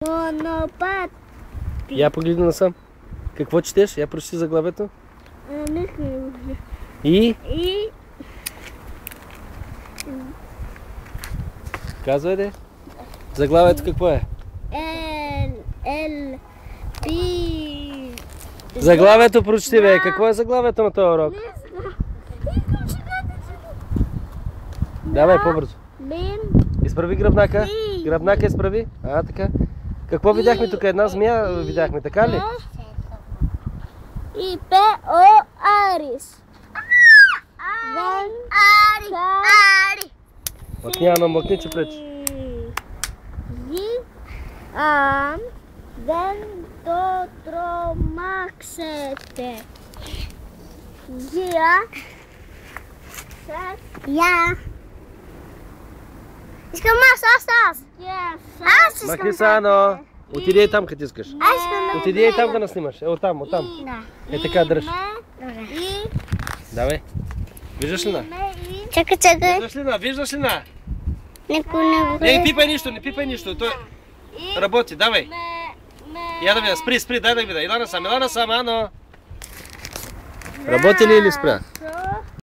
Монопат. Я погледни насам. Какво четеш? Я прочети заглавието. И? Казвай де. Заглавието какво е? Пи. Заглавието прочети, бе. Какво е заглавието на този урок? Давай по-бързо. Изправи гръбнака. Гръбнака изправи. Така. Какво видяхме тук? Една змия видяхме, така ли? И П-О Арис. Ари. Мъкни, мъкни, че пречи. Дентотромаксете. Гия. Я. Искам аз. Махни са, Ано. Отиди и там, къде искаш. Отиди и там да наснимаш. Оттам. Така, дръж. Давай. Виждаш ли на? Чакай. Виждаш ли на? Не Не пипай нищо. Той работи, давай. Я да видя, спри, дай да видя. Ела насам, Ано. Работи ли или спря?